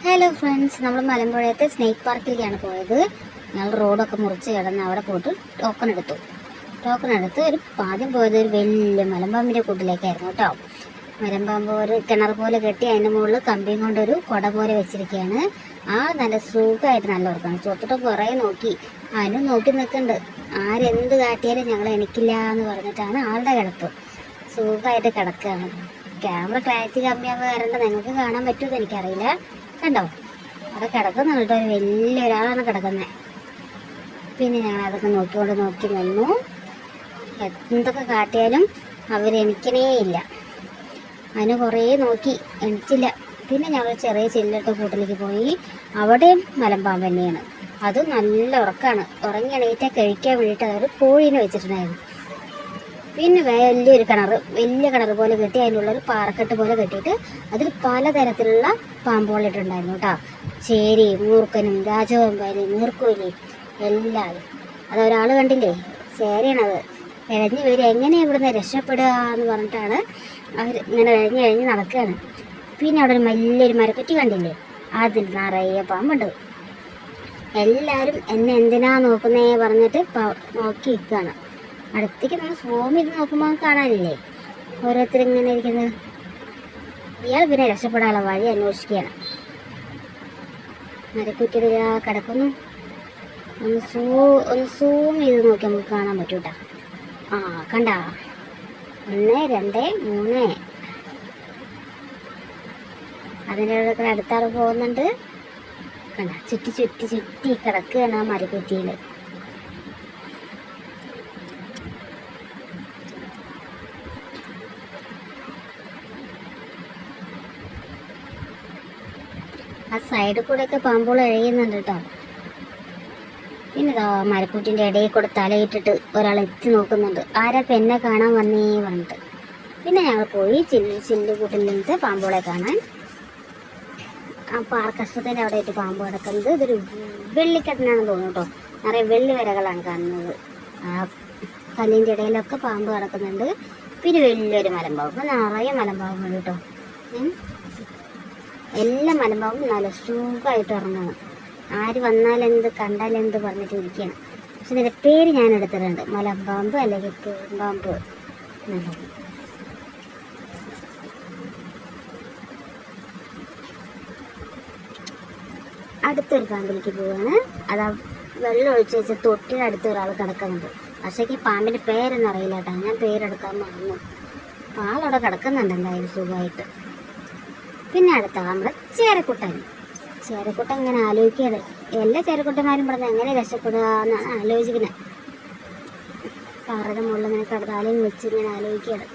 Hello friends, നമ്മൾ മലമ്പുഴയത്തെ snake പാർക്കിലേക്കാണ് പോയത്. ഞങ്ങൾ റോഡൊക്കെ മുറിച്ച് കിടന്ന് അവിടെ പോയിട്ട് ടോക്കൺ എടുത്തു. ഒരു ആദ്യം പോയത് ഒരു വലിയ മലമ്പാമ്പിൻ്റെ കൂട്ടിലേക്കായിരുന്നു കേട്ടോ. മലമ്പാമ്പ് ഒരു കിണർ പോലെ കെട്ടി അതിൻ്റെ മുകളിൽ കമ്പിയും കൊണ്ടൊരു കുട പോലെ വെച്ചിരിക്കുകയാണ്. നല്ല സുഖമായിട്ട് നല്ല ഉറക്കാണ്. ചൊത്തിട്ട് കുറേ നോക്കി, അതിനും നോക്കി നിൽക്കുന്നുണ്ട്. ആരെന്ത് കാട്ടിയാലും ഞങ്ങൾ എണിക്കില്ല എന്ന് പറഞ്ഞിട്ടാണ് ആളുടെ കിടപ്പ്. സുഖമായിട്ട് കിടക്കുകയാണ്. ക്യാമറ ക്ലാരിറ്റി കമ്മിയാകുമ്പോൾ വരേണ്ട നിങ്ങൾക്ക് കാണാൻ പറ്റുമെന്ന് എനിക്കറിയില്ല. കണ്ടോ, അവിടെ കിടക്കുന്നുണ്ട് കേട്ടോ. ഒരു വലിയൊരാളാണ് കിടക്കുന്നത്. പിന്നെ ഞങ്ങൾ അതൊക്കെ നോക്കി നിന്നു. എന്തൊക്കെ കാട്ടിയാലും അവരെണിക്കണേ ഇല്ല. അതിന് കുറേ നോക്കി, എണിച്ചില്ല. പിന്നെ ഞങ്ങൾ ചെറിയ ചില്ലിട്ട കൂട്ടിലേക്ക് പോയി. അവിടെയും മലമ്പാമ്പ് തന്നെയാണ്. അതും നല്ല ഉറക്കമാണ്. ഉറങ്ങി എണീറ്റാൽ കഴിക്കാൻ വേണ്ടിയിട്ട് അവർ കോഴീനെ വെച്ചിട്ടുണ്ടായിരുന്നു. പിന്നെ വലിയ കിണർ പോലെ കെട്ടി അതിൻ്റെ ഉള്ളൊരു പാറക്കെട്ട് പോലെ കെട്ടിയിട്ട് അതിൽ പലതരത്തിലുള്ള പാമ്പുകളിട്ടുണ്ടായിരുന്നു കേട്ടോ. ചേരി, മൂർക്കനും, രാജവെമ്പാരി, നീർക്കോലി എല്ലാവരും. അതൊരാൾ കണ്ടില്ലേ, ചേരയാണത്. ഇഴഞ്ഞ് വരും. എങ്ങനെയാണ് ഇവിടുന്ന് രക്ഷപ്പെടുക എന്ന് പറഞ്ഞിട്ടാണ് അവർ ഇങ്ങനെ ഇഴഞ്ഞ് നടക്കുകയാണ്. പിന്നെ അവിടെ ഒരു വലിയൊരു മരക്കുറ്റി കണ്ടില്ലേ, അതിൽ നിറയെ പാമ്പുണ്ട്. എല്ലാവരും എന്നെ എന്തിനാ നോക്കുന്നേ പറഞ്ഞിട്ട് നോക്കി നിൽക്കുകയാണ്. അടുത്തേക്ക് നമ്മൾ സൂം ചെയ്ത് നോക്കുമ്പോൾ കാണാനില്ലേ ഓരോരുത്തരിങ്ങനെ ഇരിക്കുന്നത്. ഇയാൾ പിന്നെ രക്ഷപ്പെടാനുള്ള വഴി അന്വേഷിക്കുകയാണ്. മരക്കുറ്റിയിൽ കിടക്കുന്നു. ഒന്ന് സൂം ചെയ്ത് നോക്കി നമുക്ക് കാണാൻ പറ്റും കേട്ടോ. കണ്ട, 1 2 3. അതിൻ്റെ അടുത്താൾ പോകുന്നുണ്ട്. കണ്ട, ചുറ്റി കിടക്കുകയാണ് ആ മരക്കുറ്റിയിൽ. ആ സൈഡിൽ കൂടെയൊക്കെ പാമ്പുകൾ എഴുതുന്നുണ്ട് കേട്ടോ. പിന്നെ മരക്കുറ്റിൻ്റെ ഇടയിൽ കൂടെ തലയിട്ടിട്ട് ഒരാൾ എത്തി നോക്കുന്നുണ്ട്. ആരാ എന്നെ കാണാൻ വന്നേ പറഞ്ഞിട്ട്. പിന്നെ ഞങ്ങൾ പോയി ചില്ലുകൂട്ടിലേക്ക് പാമ്പുകളെ കാണാൻ. ആ പാർക്കഷ്ടത്തിൻ്റെ അവിടെ ആയിട്ട് പാമ്പ് കിടക്കുന്നത്. ഇതൊരു വെള്ളിക്കെട്ടനാണെന്ന് തോന്നുന്നു കേട്ടോ. നിറയെ വെള്ളി വരകളാണ് കാണുന്നത്. ആ കല്ലിൻ്റെ ഇടയിലൊക്കെ പാമ്പ് കിടക്കുന്നുണ്ട്. പിന്നെ വലിയൊരു മലമ്പാമ്പ്, നിറയെ മലമ്പാമ്പുണ്ട് കേട്ടോ. എല്ലാ മലമ്പാമ്പും നല്ല സുഖമായിട്ട് ഇറങ്ങണം. ആര് വന്നാലെന്ത് കണ്ടാലെന്ത് പറഞ്ഞിട്ട് ഇരിക്കണം. പക്ഷെ ഇതിൻ്റെ പേര് ഞാൻ എടുത്തിട്ടുണ്ട്, മലമ്പാമ്പ് അല്ലെങ്കിൽ പൂമ്പാമ്പ്. അടുത്തൊരു പാമ്പിലേക്ക് പോവുകയാണ്. അതാ വെള്ളം ഒഴിച്ച് വെച്ച് തൊട്ടിന് അടുത്ത് ഒരാൾ കിടക്കുന്നുണ്ട്. പക്ഷേ ഈ പാമ്പിൻ്റെ പേരൊന്നും അറിയില്ല കേട്ടോ. ഞാൻ പേരെടുക്കാൻ മറന്നു. അപ്പോൾ ആളവിടെ കിടക്കുന്നുണ്ട് എന്തായാലും സുഖമായിട്ട്. പിന്നെ അടുത്ത നമ്മുടെ ചേരക്കുട്ടൻ ഇങ്ങനെ ആലോചിക്കുകയാണ്. എല്ലാ ചേരക്കുട്ടന്മാരും പറഞ്ഞ് എങ്ങനെ രക്ഷപ്പെടുക എന്നാണ് ആലോചിക്കുന്നത്. പാറയുടെ മുകളിൽ ഇങ്ങനെ കടതാലയും വെച്ച് ഇങ്ങനെ ആലോചിക്കുകയാണ്.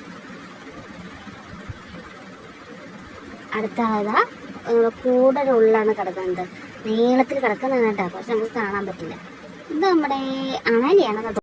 അടുത്ത ആളതാ കൂടെ ഉള്ളിലാണ് കിടക്കുന്നത്. നീളത്തിൽ കിടക്കുന്നതാണ് കേട്ടോ. പക്ഷെ നമുക്ക് കാണാൻ പറ്റില്ല. ഇത് നമ്മുടെ അണലിയാണ്.